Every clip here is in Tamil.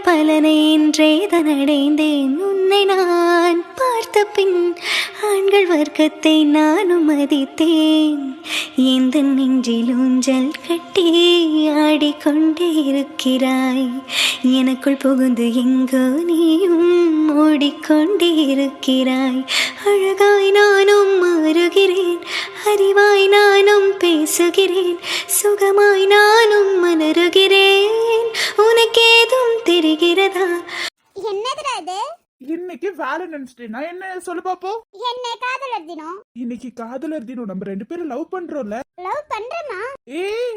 பலனை இன்றேதான் அடைந்தேன். உன்னை நான் பார்த்த பின் ஆண்கள் வர்க்கத்தை நானும் மதித்தேன். எந்த நெஞ்சில் ஊஞ்சல் கட்டி ஆடிக்கொண்டே இருக்கிறாய். எனக்குள் புகுந்து எங்கோ நீயும் ஓடிக்கொண்டே இருக்கிறாய். அழகாய் நானும் மாறுகிறேன், அறிவாய் நானும் பேசுகிறேன், சுகமாய் நானும் மலருகிறேன். உனக்கேதும் தெரிகிறதா? என்னதுடா இது? இன்னைக்கு வேலண்டைன்ஸ் டே. நான் என்ன சொல்ல பாப்போம்? என்ன காதலர் தினம்? இன்னைக்கு காதலர் தினம். நம்ம 2 பேரும் லவ் பண்றோம்ல. லவ் பண்றமா? ஏய்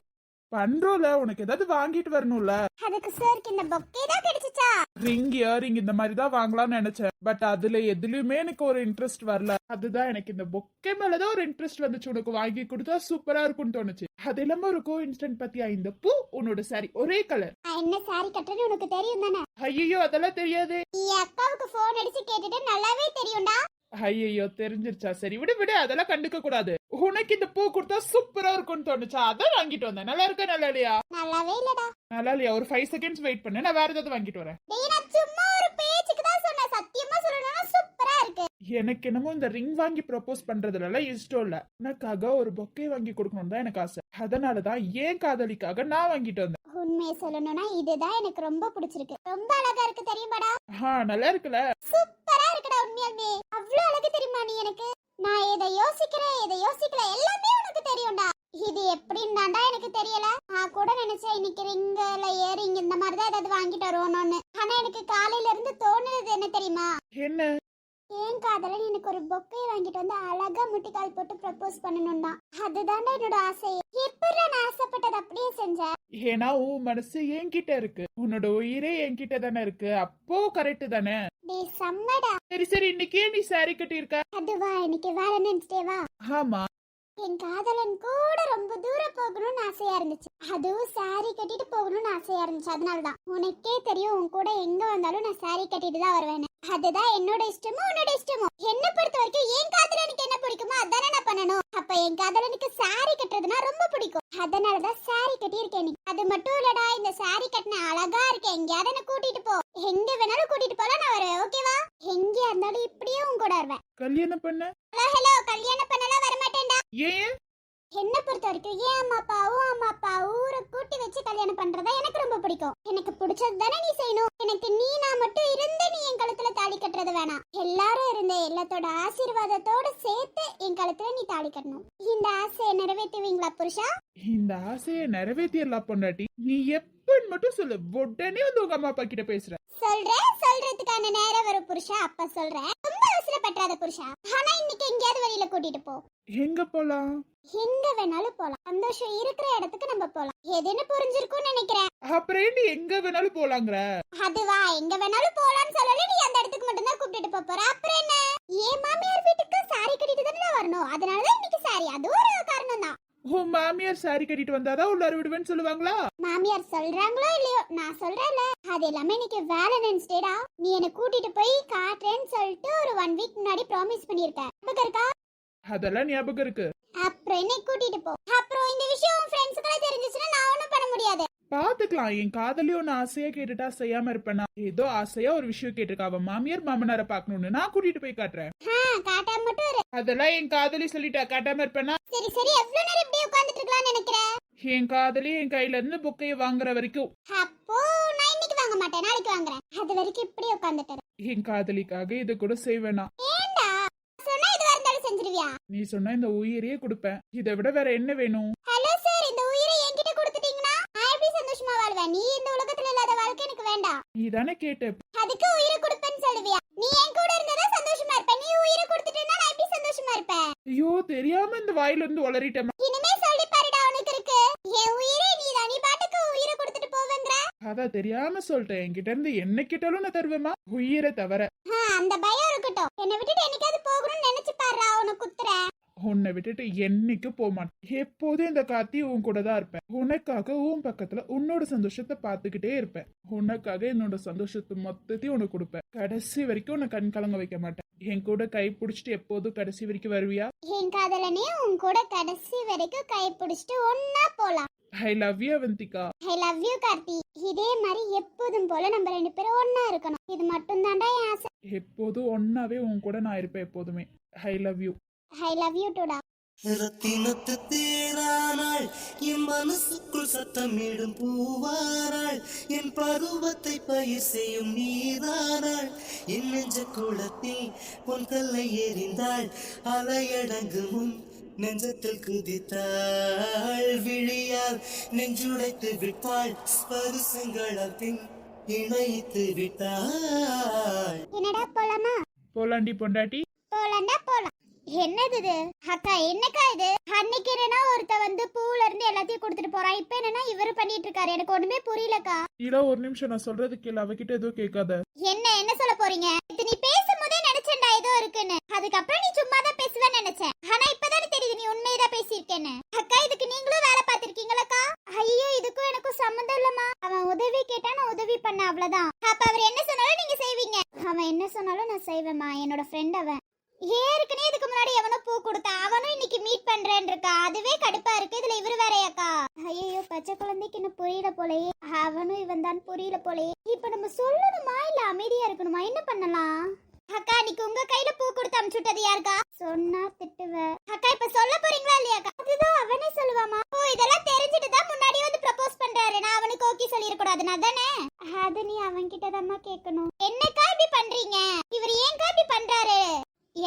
பண்றோம்ல, உனக்கு ஏதாவது வாங்கிட்டு வரணும்ல. அதுக்கு சாருக்கு இந்த பொக்கே தான் கிடைச்சிச்சா? ரிங் இயரிங் இந்த மாதிரி தான் வாங்கலாம்னு நினைச்சேன். பட் அதுல எதுலயுமே எனக்கு ஒரு இன்ட்ரெஸ்ட் வரல. அதுதான் எனக்கு இந்த பொக்கே மேலதான் ஒரு இன்ட்ரெஸ்ட் வந்துச்சு. உனக்கு வாங்கி கொடுத்தா சூப்பரா இருக்கும்னு தோணுச்சு. அது இல்லாம ஒரு கோஇன்சிடென்ட் பத்தியா, இந்த பூ உன்னோட சாரி ஒரே கலர். என்ன சாரி கட்டுறேன்னு உனக்கு தெரியும் தானே? ஐயோ அதெல்லாம் தெரியாது. என் அக்காவுக்கு போன் அடிச்சு கேட்டுட்டு நல்லாவே தெரியும்டா. ஐயோ தெரிஞ்சிருச்சா? சரி விடு விடு, அதெல்லாம் கண்டுக்க கூடாது. உனக்கு இந்த பூ கொடுத்தா சூப்பரா இருக்கும்னு தோணுச்சா, அதான் வாங்கிட்டு வந்தேன். நல்லா இருக்கா நல்லா இல்லையா? நல்லாவே இல்லடா. நல்லா இல்லையா? ஒரு 5 செகண்ட்ஸ் வெயிட் பண்ணு, நான் வேற ஏதாவது வாங்கிட்டு வரேன். டேய் நான் சும்மா ஒரு பேச்சுக்கு தான் சொன்னேன். சத்தியமா சொல்லணும்னா சூப்பரா இருக்கு. எனக்கு என்னமோ இந்த ரிங் வாங்கி ப்ரப்போஸ் பண்றதுல இஷ்டம் இல்ல. எனக்காக ஒரு பொக்கே வாங்கி கொடுக்கணும் தான் எனக்கு ஆசை. அதனாலதான் ஏன் காதலிக்காக நான் வாங்கிட்டு வந்தேன். உண்மையை சொல்லணும்னா இதுதான் எனக்கு ரொம்ப பிடிச்சிருக்கு. ரொம்ப அழகா இருக்கு தெரியுமாடா? நல்லா இருக்குல்ல? சூப்பரா இருக்குடா. உண்மையாலுமே அவ்வளவு அழகு தெரியுமா நீ எனக்கு? நான் எதை யோசிக்கிறேன் எதை யோசிக்கல எல்லாமே உனக்கு தெரியும்டா. இது எப்படின்னு தான்டா எனக்கு தெரியல. நான் கூட நினைச்சேன் இன்னைக்கு ரிங்கல இயரிங் இந்த மாதிரி தான் ஏதாவது வாங்கிட்டு வருவோம்னு. ஆனா எனக்கு காலையில இருந்து தோணுது என்ன தெரியுமா? என்ன? ஏன் காதலன் எனக்கு ஒரு பொக்கே வாங்கிட்டு வந்து அழகா முட்டிக்கால் போட்டு ப்ரப்போஸ் பண்ணணும் தான். அதுதான்டா என்னோட ஆசை. எப்படி நான் ஆசைப்பட்டது அப்படியே செஞ்சேன். ஏன்னா உன் மனசு என்கிட்ட இருக்கு, உன்னோட உயிரே என்கிட்ட தானே இருக்கு. அப்போ கரெக்ட் தானே? டேய் செம்மடா. சரி சரி, இன்னைக்கு நீ சாரி கட்டி இருக்க? அதுவா இன்னைக்கு வேலண்டைன்ஸ் டேவா? ஆமா. என் காதலன் கூட ரொம்ப தூரம் போகணும்னு ஆசையா இருந்துச்சு. அதுவும் சாரி கட்டிட்டு போகணும்னு ஆசையா இருந்துச்சு. அதனாலதான். உனக்கே தெரியும் உன் கூட எங்க வந்தாலும் நான் சாரி கட்டிட்டு தான் வருவேன். அதுதான் என்னோட இஷ்டமோ உன்னோட இஷ்டமோ. என்ன பொறுத்த வரைக்கும் என் காதலனுக்கு என்ன பிடிக்குமோ அதானே நான் பண்ணணும். அப்ப என் காதலனுக்கு சாரி கட்டுறதுனா ரொம்ப பிடிக்கும். அதனாலதான் சாரி கட்டி இருக்கேன். அது மட்டும் இல்லடா, இந்த சாரி கட்டின அழகா இருக்கேன். எங்கயாவது என்ன கூட்டிட்டு போ, எங்க வேணாலும் கூட்டிட்டு போலாம், நான் வருவேன். ஓகேவா? எங்கயா இருந்தாலும் இப்படியே உன் கூட வருவேன். கல்யாணம் பண்ண? ஹலோ கல்யாணம் பண்ணலாம் வரமாட்டேன்டா. ஏன்? என்ன பொறுத்த வரைக்கும் ஏன் அம்மா அப்பா ஊரை கூட்டி வச்சு கல்யாணம் பண்றதா எனக்கு ரொம்ப பிடிக்கும். எனக்கு பிடிச்சது தானே நீ செய்யணும். எனக்கு நீ நான் மட்டும் இருந்து நீ என் கழுத்துல தாலி கட்டுறது வேணாம். எல்லாரும் இருந்த எல்லாத்தோட ஆசீர்வாதத்தோட சேர்த்து என் கழுத்துல நீ தாலி கட்டணும். இந்த ஆசையை நிறைவேற்றுவீங்களா புருஷா? இந்த ஆசையை நிறைவேற்றிடலாம் பொண்டாட்டி. நீ எப்பன்னு மட்டும் சொல்லு, உடனே வந்து உங்க அம்மா அப்பா கிட்ட பேசுற. சொல்றதுக்கான நேரம் வரும் புருஷா, அப்ப சொல்றேன். ரொம்ப அவசரப்படாத புருஷா. ஆனா இன்னைக்கு எங்கேயாவது வெளியில கூட்டிட்டு போ. எங்க போலாம்? எங்க வேணாலும் போலாம். சந்தோஷம் இருக்கிற இடத்துக்கு நம்ம போலாம். எதுன்னு புரிஞ்சிருக்கும்னு நினைக்கிறேன். அப்புறம் நீ எங்க வேணாலும் போலாங்கற? அதுவா எங்க வேணாலும் போலாம்னு சொல்லல, நீ அந்த இடத்துக்கு மட்டும் தான் கூட்டிட்டு போற. அப்புறம் என்ன? ஏன் மாமியார் வீட்டுக்கு சாரி கட்டிட்டு தானே வரணும். அதனாலதான் இன்னைக்கு சாரி. அது ஒரு காரணம் தான். உன் மாமியார் சாரி கட்டிட்டு வந்தாதான் உள்ளார விடுவேன்னு சொல்லுவாங்களா? மாமியார் சொல்றாங்களோ இல்லையோ, நான் சொல்றேன்ல. அது எல்லாமே இன்னைக்கு வேலண்டைன்ஸ் டேடா. நீ என்ன கூட்டிட்டு போய் காட்டுறேன்னு சொல்லிட்டு ஒரு 1 வீக் முன்னாடி ப்ராமிஸ் பண்ணிருக்க. ஞாபகம் இருக்கா? அதெல்லாம் ஞாபகம் இருக்கு. அப்புறம் என்ன கூட்டிட்டு போ. அப்புறம் இந்த விஷயம் உன் ஃப்ரெண்ட்ஸ்க்குலாம் தெரிஞ்சிச்சுன்னா நான் ஒண்ணும் பண்ண முடியாது. பாத்துக்கலாம். என் காதலி ஒன்னு ஆசையா கேட்டுட்டா செய்யாம இருப்பேனா? ஏதோ ஆசையா ஒரு விஷயம் கேட்டிருக்கா. அவன் மாமியார் மாமனார பாக்கணும்னு நான் கூட்டிட்டு போய் காட்டுறேன். காட்டாம மட்டும் இரு. அதெல்லாம் என் காதலி சொல்லிட்டா, காட்டாம இருப்பேனா? சரி சரி, எவ்வளவு நேரம் இப்படியே உட்கார்ந்துட்டு இருக்கலாம்னு நினைக்கிறேன்? என் காதலி என் கையில இருந்து புக்கைய வாங்குற வரைக்கும். அப்போ நான் இன்னைக்கு வாங்க மாட்டேன், நாளைக்கு வாங்குறேன். அது வரைக்கும் இப்படியே உட்கார்ந்துட்டு இரு. என் காதலிக்காக இது கூட செய்வேனா? ஏண்டா சொன்னா இதுவா இருந்தாலும் செஞ்சிருவியா? நீ சொன்ன இந்த உயிரையே கொடுப்பேன். இதை விட வேற என்ன வேணும்? ஹலோ சார், இந்த உயிரை என்கிட்ட கொடுத்துட்டீங்கன்னா நான் எப்படி சந்தோஷமா வாழ்வேன்? நீ இந்த உலகத்துல இல்லாத வாழ்க்கை எனக்கு வேண்டாம். நீ தானே கேட்ட. அதுக்கு உயிரை கொடுப்பேன்னு சொல்லுவியா? நீ என் கூட இருந்தா சந்தோஷமா இருப்ப. நீ உயிரை கொடுத்துட்டேன்னா நான் எப்படி சந்தோஷமா இருப்பேன்? ஐயோ தெரியாம இந்த வாயில இருந்து உளறிட்டேன். இனிமே சொல்லி பாருடா உனக்கு இருக்கு. என் உயிரே நீதான். நீ பாட்டுக்கு உயிரை கொடுத்துட்டு போவேங்கற. அதான் தெரியாம சொல்லிட்டேன். என்கிட்ட இருந்து என்ன கிட்டாலும் நான் தருவேமா, உயிரை தவிர. அந்த பயம் இருக்கட்டும். என்னை விட்டுட்டு என்னைக்காவது போகணும்னு நினைச்சு பாருடா, உனக்கு குத்துறேன். உன்னை விட்டுட்டு என்னைக்கு போக மாட்டேன். எப்போதும் இந்த காத்தி உன் கூட தான் இருப்பேன். உனக்காக உன் பக்கத்துல உன்னோட சந்தோஷத்தை பாத்துக்கிட்டே இருப்பேன். உனக்காக என்னோட சந்தோஷத்தை மொத்தத்தையும் உனக்கு கொடுப்பேன். கடைசி வரைக்கும் உன்னை கண் கலங்க வைக்க மாட்டேன். என் கூட கை பிடிச்சிட்டு எப்போதும் கடைசி வரைக்கும் வருவியா? என் காதலனே உன் கூட கடைசி வரைக்கும் கை பிடிச்சிட்டு ஒன்னா போலாம். I love you Avantika. I love you Karthi. இதே மாதிரி எப்போதும் போல நம்ம 2 பேரும் ஒண்ணா இருக்கணும். இது மட்டும் தான்டா என் ஆசை. எப்போதும் ஒன்னாவே உன் கூட நான் இருப்பேன் எப்போதுமே. I love you. I love you டுடா. ரத்தினத்து தேரானாள் என் மனசுக்குள் சத்தமிடும் பூவாராள் என் பருவத்தை பயிர் செய்யும் நீரானாள் என் நெஞ்ச குளத்தில் பொன் கல்லை எறிந்தாள் அலையடங்கு முன் நெஞ்சத்தில் குதித்தாள் விழியால் நெஞ்சுடைத்து விட்டாள் ஸ்பரிசங்களால் பின் இணைத்து விட்டாள். என்னடா போலாமா? போலாண்டி பொண்டாட்டி. போலாண்டா போலாம். என்னது இது அக்கா? என்னக்கா இது? அன்னைக்கு என்னன்னா ஒருத்த வந்து பூல இருந்து எல்லாத்தையும் கொடுத்துட்டு போறான். இப்ப என்னன்னா இவரு பண்ணிட்டு இருக்காரு. எனக்கு ஒண்ணுமே புரியலக்கா. இல்ல ஒரு நிமிஷம் நான் சொல்றது கேளு. அவகிட்ட எதுவும் கேட்காத. என்ன சொல்ல போறீங்க? இது நீ பேசும்போதே நினைச்சேன்டா ஏதோ இருக்குன்னு. அதுக்கப்புறம் நீ சும்மா தான் பேசுவேன்னு நினைச்சேன். ஆனா இப்பதானே தெரியுது நீ உண்மையதான் பேசியிருக்கேன்னு. அக்கா இதுக்கு நீங்களும் வேலை பார்த்திருக்கீங்களா? ஐயோ இதுக்கும் எனக்கும் சம்மந்தம் இல்லம்மா. அவன் உதவி கேட்டா நான் உதவி பண்ண அவ்வளவுதான். அப்ப அவர் என்ன சொன்னாலும் நீங்க செய்வீங்க? அவன் என்ன சொன்னாலும் நான் செய்வேம்மா. என்னோட ஃப்ரெண்ட் அவன். ஏற்கனவே இதுக்கு முன்னாடி எவனோ பூ கொடுத்தா அவனும் இன்னைக்கு மீட் பண்றேன்னு இருக்கா. அதுவே கடுப்பா இருக்கு. இதுல இவரு வேறையாக்கா? ஐயோ பச்சை குழந்தைக்கு இன்னும் புரியல போலயே. அவனும் இவன் தான் புரியல போலயே. இப்ப நம்ம சொல்லணுமா இல்ல அமைதியா இருக்கணுமா? என்ன பண்ணலாம்? அக்கா இன்னைக்கு உங்க கையில பூ கொடுத்து அனுப்பிச்சுட்டது யாருக்கா? சொன்னா திட்டுவ. அக்கா இப்ப சொல்ல போறீங்களா இல்லையாக்கா? அதுதான் அவனே சொல்லுவாமா. ஓ இதெல்லாம் தெரிஞ்சுட்டு தான் முன்னாடி வந்து ப்ரப்போஸ் பண்றாரு. நான் அவனுக்கு ஓகே சொல்லிருக்கூடாது நான் தானே? அது நீ அவன் கிட்டதாம்மா கேட்கணும். என்னக்கா இப்படி பண்றீங்க? இவர் ஏன்க்கா இப்படி பண்றாரு?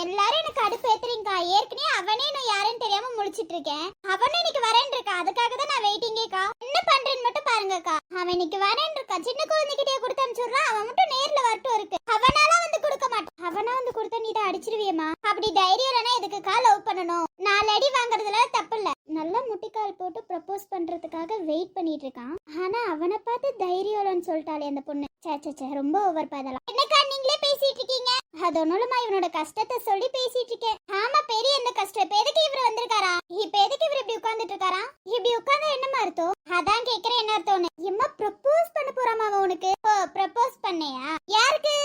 எல்லாரும் எனக்கு அடுப்பு ஏத்துறீங்கக்கா. ஏற்கனவே அவனே நான் யாருன்னு தெரியாம முழிச்சிட்டு இருக்கேன். அவனும் இன்னைக்கு வரேன் இருக்கா. அதுக்காக தான் நான் வெயிட்டிங்கேக்கா. என்ன பண்றேன்னு மட்டும் பாருங்கக்கா. அவன் இன்னைக்கு வரேன் இருக்கா. சின்ன குழந்தைகிட்டே கொடுத்து அனுப்பிச்சுடுறான். அவன் மட்டும் நேர்ல வரட்டும் இருக்கு. அவனால வந்து கொடுக்க மாட்டான். அவனா வந்து கொடுத்தா நீ தான் அடிச்சிருவியம்மா. அப்படி தைரியம் இல்லைன்னா எதுக்குக்கா லவ் பண்ணணும்? 4 அடி வாங்குறதுல தப்பு இல்ல. நல்லா முட்டிக்கால் போட்டு ப்ரப்போஸ் பண்றதுக்காக வெயிட் பண்ணிட்டு இருக்கான். ஆனா அவனை பார்த்து தைரியம் இல்லைன்னு சொல்லிட்டாலே அந்த பொண்ணு. சே ரொம்ப ஓவர் பாதலாம். என்னக்கா நீங்களே பேசிட்டு இருக்கீங்க? அது ஒண்ணுலமா இவனோட கஷ்டத்தை சொல்லி பேசிட்டு இருக்கேன். ஆமா பெரிய எந்த கஷ்டம்? இப்ப எதுக்கு இவர் வந்திருக்காரா? இப்ப எதுக்கு இவர் இப்படி உட்கார்ந்துட்டு இருக்காரா? இப்படி உட்கார்ந்தா என்னமா அர்த்தம்? அதான் கேக்குறேன் என்ன அர்த்தம்னு. எம்மா ப்ரப்போஸ் பண்ண போறாமா அவன் உனக்கு? ஓ ப்ரப்போஸ் பண்ணையா? யாருக்கு?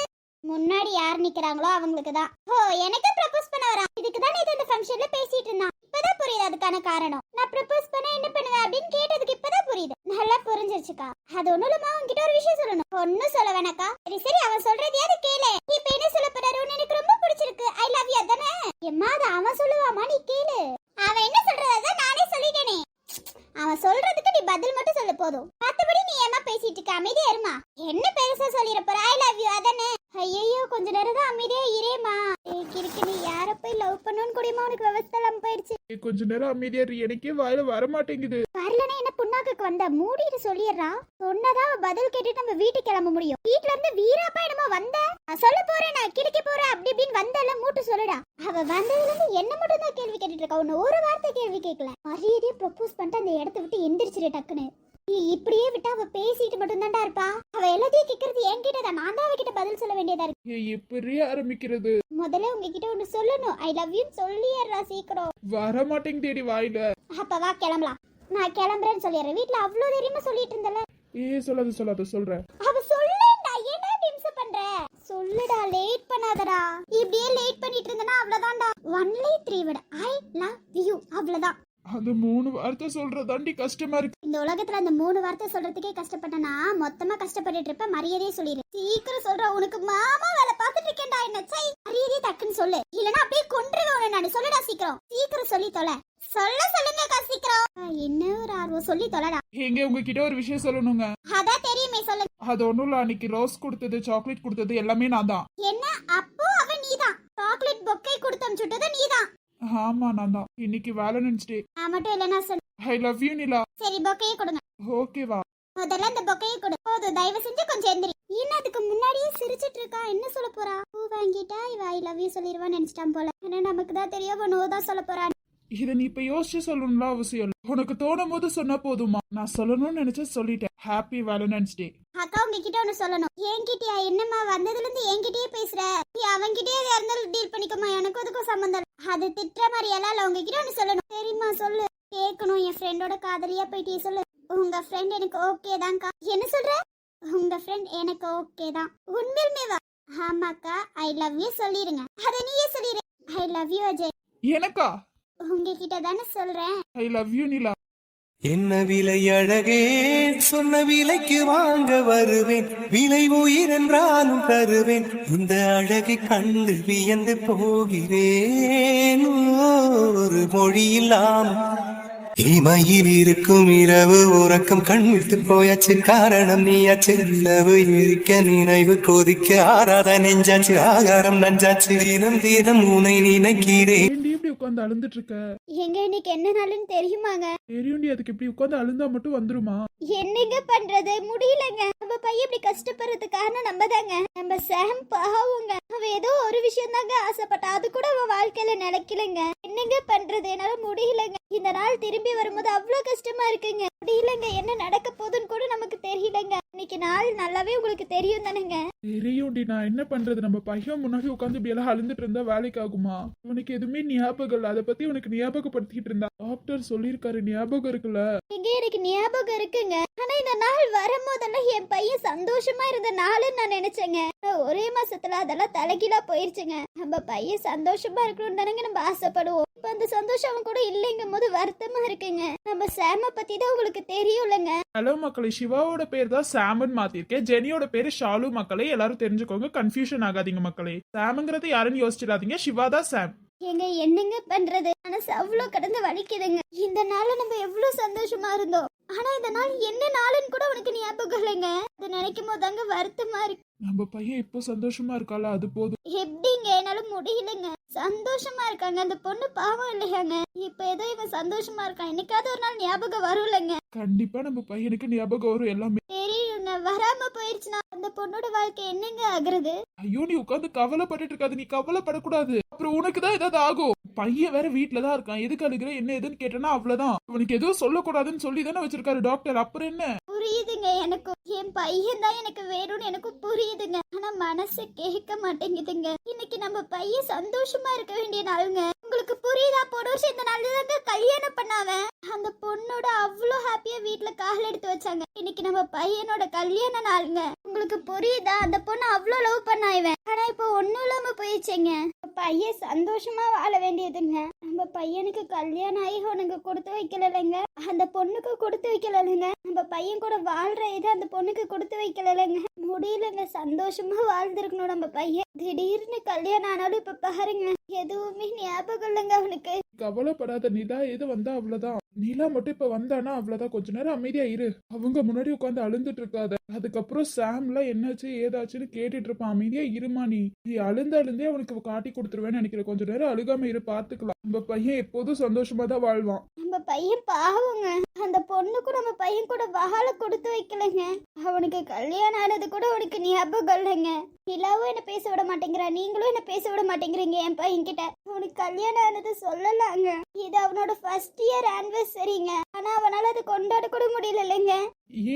முன்னாடி யார் நிக்கிறாங்களோ அவங்களுக்கு தான். ஓ எனக்கு ப்ரப்போஸ் பண்ண வரா. இதுக்கு தான் நேத்து இந்த ஃபங்க்ஷன்ல பேசிட்டு இருந்தான். இப்பதான் புரியுது அதுக்கான காரணம். நான் ப்ரப்போஸ் பண்ண என்ன பண்ணுவேன் அப்படின்னு கேட்டதுக்கு இப்பதான் புரியுது. நல்லா புரிஞ்சிருச்சுக்கா. அது ஒண்ணுலமா உன்கிட்ட ஒரு விஷயம் சொல்லணும். ஒன்னும் சொல்ல வேணாக்கா. சரி அவன் சொல்றதையாவது கேளு. இப்ப என்ன சொல்ல போறாரு? எனக்கு ரொம்ப பிடிச்சிருக்கு. ஐ லவ் யூ தானே? எம்மா அது அவன் சொல்லுவாமா நீ கேளு. அவன் என்ன சொல்றதா நானே சொல்லிட்டேனே. அவன் சொல்றதுக்கு நீ பதில் மட்டும் சொல்ல போதும். மத்தபடி நீ ஏமா பேசிட்டு இருக்க? அமைதியா இருமா. என்ன பெருசா சொல்லிட போற? ஐ லவ் யூ அதானே? ஐயோ கொஞ்ச நேரம் தான் அமைதியா இரேமா. கிறுக்கு நீ யார போய் லவ் பண்ணணும்னு கூடமா உனக்கு விவசாயம் இல்லாம போயிடுச்சு. கொஞ்ச நேரம் அமைதியா எனக்கே வாயில வர மாட்டேங்குது. வரலனா என்ன புண்ணாக்கு வந்த மூடிட்டு சொல்லிடுறா. சொன்னதா பதில் கேட்டுட்டு நம்ம வீட்டுக்கு கிளம்ப முடியும். வீட்ல இருந்து வீராப்பா என்னமோ வந்த சொல்ல போறேன் நான் கிறுக்க போறேன் அப்படி இப்படின்னு வந்தால மூட்டு சொல்லுடா. அவ வந்ததுல இருந்து என்ன மட்டும் தான் கேள்வி கேட்டுட்டு இருக்கா. உன்ன ஒரு வார்த்தை கேள்வி கேட்கல. மரியாதையா ப்ரப்போஸ் பண்ணிட்டு அந்த இடத்த விட்டு எந்திரிச்சிரு டக்குன்னு. நீ இப்படியே விட்டா அவ பேசிட்டு மட்டும் தான்டா இருப்பா. அவ எல்லாத்தையும் கேக்குறது என்கிட்ட தான். நான் தான் அவகிட்ட பதில் சொல்ல வேண்டியதா இருக்கு. எப்படி ஆரம்பிக்கிறது? முதல்ல உங்ககிட்ட ஒண்ணு சொல்லணும். ஐ லவ் யூ சொல்லிடுறா சீக்கிரம். வர மாட்டேங்குது வாயில. அப்ப வா கிளம்பலாம். நான் கிளம்புறேன்னு சொல்லிடுறேன். வீட்ல அவ்வளவு தைரியமா சொல்லிட்டு இருந்தல. சொல்லாத சொல்றேன். அவ சொல்லேன்டா. என்ன டிம்ஸ் பண்ற? சொல்லுடா லேட் பண்ணாதடா. இப்படியே லேட் பண்ணிட்டு இருந்தனா அவ்வளவுதான்டா. 1 3 விட ஐ லவ் யூ அவ்வளவுதான். அந்த 3 வார்த்தை சொல்றதாண்டி கஷ்டமா இருக்கு. இந்த உலகத்துல அந்த 3 வார்த்தை சொல்றதுக்கே கஷ்டப்பட்டனா மொத்தமா கஷ்டப்பட்டுட்டு இருப்ப. மரியாதையே சொல்லிரு. சீக்கிரம் சொல்ற. உனக்கு மாமா வேலை பார்த்துட்டு இருக்கேன்டா. என்ன சை மரியாதையே டக்குன்னு சொல்லு. இல்லனா அப்படியே கொன்றுவேன் உன்னை நான். சொல்லுடா சீக்கிரம் சொல்லி தொலை. சொல்லுங்க சீக்கிரம். என்ன ஒரு ஆர்வம் சொல்லி தொலைடா. எங்க உங்ககிட்ட ஒரு விஷயம் சொல்லணுங்க. அதான் தெரியுமே சொல்லு. அது ஒண்ணும் இல்ல. அன்னைக்கு ரோஸ் கொடுத்தது சாக்லேட் கொடுத்தது எல்லாமே நான் தான். என்ன அப்போ அவ நீதான்? சாக்லேட் பொக்கை கொடுத்து அனுப்பிச்சுட்டது நீதான்? ஆமா நான் தான். இன்னைக்கு வேலண்டைன்ஸ் டே. நான் மட்டும் இல்லனா சொல்லு. ஐ லவ் யூ நிலா. சரி பொக்கையை கொடுங்க. ஓகேவா? முதல்ல இந்த பொக்கையை கொடு. போதும் தயவு செஞ்சு கொஞ்சம் எந்திரி. என்ன அதுக்கு முன்னாடியே சிரிச்சிட்டு இருக்கா? என்ன சொல்ல போறா? பூ வாங்கிட்டா இவ ஐ லவ் யூ சொல்லிடுவான்னு நினைச்சிட்டான் போல. ஏன்னா நமக்கு தான் தெரியும் நோ தான் சொல்ல போறா. இத நீ இப்ப யோசிச்சு சொல்லணும்ல அவசியம் இல்ல. உனக்கு தோணும் போது சொன்னா போதுமா? நான் சொல்லணும்னு நினைச்ச சொல்லிட்டேன். ஹாப்பி வேலண்டைன்ஸ் டே. அக்கா உங்ககிட்ட ஒண்ணு சொல்லணும். என்கிட்டயா? என்னம்மா வந்ததுல இருந்து என்கிட்டயே பேசுற? நீ அவன்கிட்டயே இருந்தாலும் டீல் பண்ணிக்கமா. எனக்கும் அதுக்கும் சம்பந்தம். அது திட்டுற மாதிரி எல்லாம் இல்ல. உங்ககிட்ட ஒண்ணு சொல்லணும். தெரியுமா? சொல்லு. கேட்கணும். என் ஃப்ரெண்டோட காதலியா போயிட்டே சொல்லு. உங்க ஃப்ரெண்ட் எனக்கு ஓகே தான்க்கா. என்ன சொல்ற? உங்க ஃப்ரெண்ட் எனக்கு ஓகே தான். உண்மையிலுமே வா? ஆமாக்கா ஐ லவ் யூ சொல்லிருங்க. அத நீயே சொல்லிரு. ஐ லவ் யூ அஜய். எனக்கா? உங்ககிட்ட தானே சொல்றேன். ஐ லவ் யூ நிலா. என்ன விலை அழகே, சொன்ன விலைக்கு வாங்க வருவேன், விலை உயிர் என்றாலும் தருவேன், இந்த அழகை கண்டு வியந்து போகிறேன், ஒரு மொழி இல்லாமல். இமையில் இருக்கும் இரவு உறக்கம் கண்விட்டு போயாச்சு, காரணம் நீயாச்சு, நிலவு இருக்க நினைவு கொதிக்க ஆறாத நெஞ்சாச்சு, ஆகாரம் நஞ்சாச்சு, தினம் தினம் உனை நினைக்கிறேன். ஏன்டி இப்படி உட்காந்து அழுந்துட்டு இருக்க? எங்க இன்னைக்கு என்ன நாளுன்னு தெரியுமாங்க? தெரியும்டி, அதுக்கு இப்படி உட்காந்து அழுந்தா மட்டும் வந்துருமா? என்னங்க பண்றது, முடியலங்க. நம்ம பையன் இப்படி கஷ்டப்படுறதுக்கு காரணம் நம்ம தாங்க. நம்ம சாம் பாவுங்க. அவன் ஏதோ ஒரு விஷயம் தாங்க ஆசைப்பட்டா, அது கூட அவன் வாழ்க்கையில நினைக்கலங்க. என்னங்க பண்றது, என்னால முடியலங்க. இந்த நாள் திரும்பி வரும்போது அவ்வளவு கஷ்டமா இருக்குங்க. முடியலங்க, என்ன நடக்க போகுதுன்னு கூட நமக்கு தெரியலங்க. இன்னைக்கு நாள் நல்லாவே உங்களுக்கு தெரியும் தானேங்க? தெரியும்டி, நான் என்ன பண்றது? நம்ம பையன் முன்னாடி உட்காந்து இப்படி எல்லாம் அழுந்துட்டு இருந்தா வேலைக்கு ஆகுமா? உனக்கு எதுவுமே ஞாபகம் இல்ல, அதை பத்தி உனக்கு ஞாபகப்படுத்திக்கிட்டு இருந்தா. டாக்டர் சொல்லிருக்காரு, ஞாபகம் இருக்குல்ல? எங்க எனக்கு ஞாபகம் இருக்குங்க. ஆனா இந்த நாள் வரும்போதெல்லாம் என் பையன் சந்தோஷமா இருந்த நாளுன்னு நான் நினைச்சேங்க. ஒரே மாசத்துல அதெல்லாம் தலைகீழா போயிருச்சுங்க. நம்ம பையன் சந்தோஷமா இருக்கணும்னு தானங்க நம்ம ஆசைப்படுவோம். இப்ப அந்த சந்தோஷம் அவன் கூட இல்லைங்கும் போது வருத்தமா இருக்குங்க. நம்ம சாம பத்தி தான் உங்களுக்கு தெரியும்லங்க. ஹலோ மக்களே, சிவாவோட பேர் தான் சாமன் மாத்திருக்கேன். ஜெனியோட பேரு ஷாலு. மக்களே எல்லாரும் தெரிஞ்சுக்கோங்க, கன்ஃபியூஷன் ஆகாதீங்க மக்களே. சாமுங்கிறது யாருன்னு யோசிச்சிடாதீங்க, சிவா தான் சாம். எங்க என்னங்க பண்றது, மனசு அவ்வளவு கடந்து வலிக்குதுங்க. இந்த நாள்ல நம்ம எவ்வளவு சந்தோஷமா இருந்தோம். ஆனா இந்த நாள் என்ன நாளுன்னு கூட உனக்கு ஞாபகம் இல்லைங்க. அதை நினைக்கும் போது தாங்க வருத்தமா இருக்கு. நம்ம பையன் இப்போ சந்தோஷமா இருக்கால, அது போதும். எப்படிங்க, என்னால முடியலங்க. சந்தோஷமா இருக்காங்க அந்த பொண்ணு, பாவம் இல்லையாங்க. இப்ப ஏதோ இவன் சந்தோஷமா இருக்கான், என்னைக்காவது ஒரு நாள் ஞாபகம் வரும்லங்க. கண்டிப்பா நம்ம பையனுக்கு ஞாபகம் வரும் எல்லாமே. தெரியுங்க, வராம போயிருச்சுன்னா அந்த பொண்ணோட வாழ்க்கை என்னங்க ஆகுறது? ஐயோ, நீ உட்காந்து கவலைப்பட்டுட்டு இருக்காது, நீ கவலைப்படக்கூடாது. அப்புறம் உனக்கு தான் ஏதாவது ஆகும். பையன் வேற வீட்டுல தான் இருக்கான், எதுக்கு அழுகிற என்ன எதுன்னு கேட்டனா அவ்வளவுதான். உனக்கு எதுவும் சொல்லக்கூடாதுன்னு சொல்லி தானே வச்சிருக்காரு டாக்டர். அப்புறம் என்ன? புரியுதுங்க, எனக்கு என் பையன் தான் எனக்கு வேணும்னு எனக்கு புரியுதுங்க. ஆனா மனசு கேட்க மாட்டேங்குதுங்க. இன்னைக்கு நம்ம பையன் சந்தோஷமா இருக்க வேண்டிய நாளுங்க. உங்களுக்கு புரியுதா? போன வருஷம் இந்த நாள் தாங்க கல்யாணம் பண்ணாவன். அந்த பொண்ணோட அவ்வளோ ஹாப்பியா வீட்டுல கால் எடுத்து வச்சாங்க. இன்னைக்கு நம்ம பையனோட கல்யாண நாளுங்க. உங்களுக்கு புரியுதா? அந்த பொண்ணு அவ்வளோ லவ் பண்ணாய்வன். ஆனா இப்போ ஒன்னும் இல்லாம போயிடுச்சுங்க. பையன் சந்தோஷமா வாழ வேண்டியதுங்க. நம்ம பையனுக்கு கல்யாணம் ஆகி உனக்கு கொடுத்து வைக்கலங்க, அந்த பொண்ணுக்கு கொடுத்து வைக்கலங்க. நம்ம பையன் கூட வாழ்ற இது அந்த பொண்ணுக்கு கொடுத்து வைக்கலங்க. முடியலங்க, சந்தோஷமா வாழ்ந்துருக்கணும் நம்ம பையன். திடீர்னு கல்யாணம் ஆனாலும் இப்ப பாருங்க, எதுவுமே ஞாபகம் இல்லைங்க அவனுக்கு. கவலைப்படாத, நிலா எது வந்தா அவ்வளவுதான். நிலா மட்டும் இப்ப வந்தானா அவ்வளவுதான். கொஞ்ச நேரம் அமைதியா இரு, அவங்க முன்னாடி உட்காந்து அழுந்துட்டு இருக்காத. அதுக்கப்புறம் சாம்ல என்னாச்சு ஏதாச்சுன்னு கேட்டுட்டு இருப்பான். அமைதியா இருமா, நீ அழுந்தே அவனுக்கு காட்டி கொடுத்துருவேன்னு நினைக்கிறேன். கொஞ்ச நேரம் அழுகாம இரு, பாத்துக்கலாம். நம்ம பையன் எப்போதும் சந்தோஷமா தான் வாழ்வான். நம்ம பையன் பாவங்க, அந்த பொண்ணுக்கு நம்ம பையன் கூட வாழ கொடுத்து வைக்கலங்க. அவனுக்கு கல்யாணம் ஆனது கூட அவனுக்கு ஞாபகம் இல்லைங்க. நிலாவும் என்ன பேச விட மாட்டேங்கிறா, நீங்களும் என்ன பேச விட மாட்டேங்கிறீங்க என் பையன் கிட்ட. அவனுக்கு கல்யாணம் ஆனது சொல்லலாங்க. இது அவனோட ஃபர்ஸ்ட் இயர் ஆனிவர்சரிங்க. ஆனா அவனால அதை கொண்டாட கூட முடியல இல்லைங்க.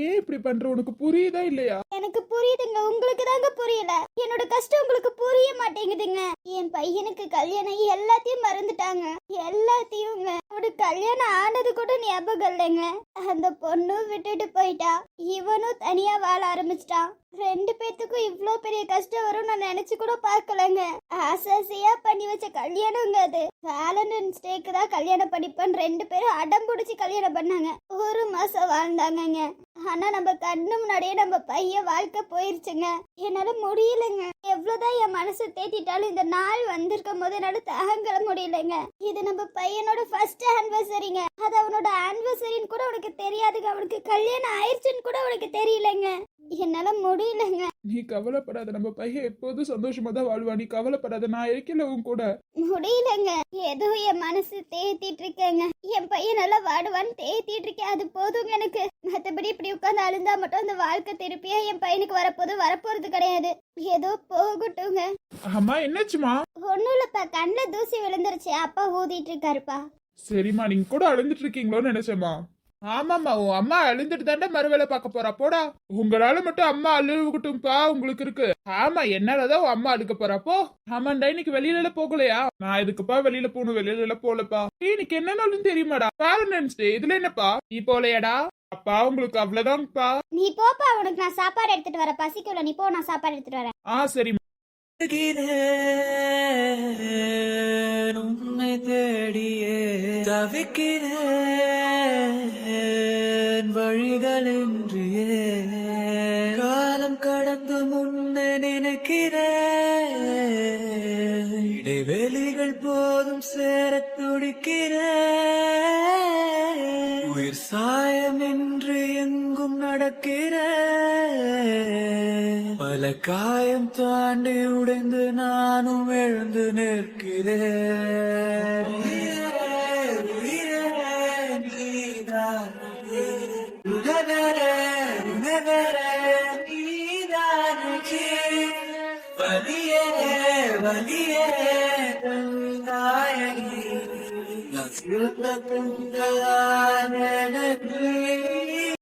ஏன் இப்படி பண்ற, உனக்கு புரியுதா இல்லையா? எனக்கு புரியுதுங்க, உங்களுக்கு தாங்க புரியல. என்னோட கஷ்டம் உங்களுக்கு புரிய மாட்டேங்குதுங்க. என் பையனுக்கு கல்யாணம் எல்லாத்தையும் மறந்துட்டாங்க, எல்லாத்தையுங்க. அவனுக்கு கல்யாணம் ஆனது கூட ஞாபகம் இல்லைங்க. அந்த பொண்ணும் விட்டுட்டு போயிட்டா, இவனும் தனியா வாழ ஆரம்பிச்சிட்டான். ரெண்டு பேத்துக்கும் இவ்ளோ பெரிய கஷ்டம் வரும் நான் நினைச்சு கூட பார்க்கலங்க. ஆசாசியா பண்ணி வச்ச கல்யாணங்க அது. வேலண்டைன்ஸ் டேக்கு தான் கல்யாணம் பண்ணிப்பேன் ரெண்டு பேரும் அடம் பிடிச்சி கல்யாணம் பண்ணாங்க. ஒரு மாசம் வாழ்ந்தாங்கங்க. ஆனா நம்ம கண்ணு முன்னாடியே நம்ம பையன் வாழ்க்கை போயிருச்சுங்க. என்னால முடியலங்க. எவ்வளவுதான் என் மனசை தேத்திட்டாலும் இந்த நாள் வந்திருக்கும் போது என்னால தாங்க முடியலங்க. இது நம்ம பையனோட ஃபர்ஸ்ட் ஆனிவர்சரிங்க. அது அவனோட ஆனிவர்சரின்னு கூட உனக்கு தெரியாதுங்க. அவனுக்கு கல்யாணம் ஆயிடுச்சுன்னு கூட உனக்கு தெரியலங்க. என்னால முடியலங்க. நீ கவலைப்படாத, நம்ம பையன் எப்போதும் சந்தோஷமா தான் வாழ்வான். நீ கவலைப்படாத, நான் இருக்கல உன் கூட. முடியலங்க, ஏதோ என் மனசு தேத்திட்டு இருக்கேங்க. என் பையன் நல்லா வாடுவான்னு தேத்திட்டு இருக்கேன், அது போதுங்க எனக்கு. மத்தபடி இப்படி உட்காந்து அழுந்தா மட்டும் அந்த வாழ்க்கை திருப்பியா என் பையனுக்கு வரப்போறது கிடையாது. ஏதோ போகட்டுங்க. அம்மா என்னாச்சுமா? ஒண்ணும் இல்லப்பா, கண்ணுல தூசி விழுந்துருச்சு, அப்பா ஊதிட்டு இருக்காருப்பா. சரிம்மா, நீங்க கூட அழுந்துட்டு இருக்கீங்களோன்னு நினைச்சேம்மா. ஆமாம்மா, உன் அம்மா அழுந்துட்டு தாண்டா மறுவேளை பார்க்க போறா. போடா, உங்களால மட்டும் அம்மா அழுகட்டும்பா உங்களுக்கு இருக்கு. ஆமா, என்னாலதான் உன் அம்மா அழுக்க போறா. போ. ஆமாண்டா, இன்னைக்கு வெளியில போகலையா? நான் இதுக்குப்பா வெளியில போகணும், வெளியில போலப்பா. இன்னைக்கு என்னன்னாலும் தெரியுமாடா, வேலண்டைன்ஸ் டே. இதுல என்னப்பா நீ போலையாடா? அப்பா உங்களுக்கு அவ்வளவுதான்ப்பா. நீ போப்பா, உனக்கு நான் சாப்பாடு எடுத்துட்டு வரேன், பசிக்கல. நீ போ, நான் சாப்பாடு எடுத்துட்டு வரேன். சரிம்மா. உன்னை தேடியே தவிக்கிறேன். இல்லையே. காலம் கடந்து முன்ன நினைக்கிறேன், இடைவெளிகள் போதும் சேர துடிக்கிறேன். உயிர் சாயம் என்று எங்கும் நடக்கிறேன், பல காயம் தாண்டி உடைந்து நானும் எழுந்து நிற்கிறேன். உயிரே, நீதான் உணரே, உணரே, நீதான் வலியே, வலியே நாயகி. நான் சிறந்த எனக்கு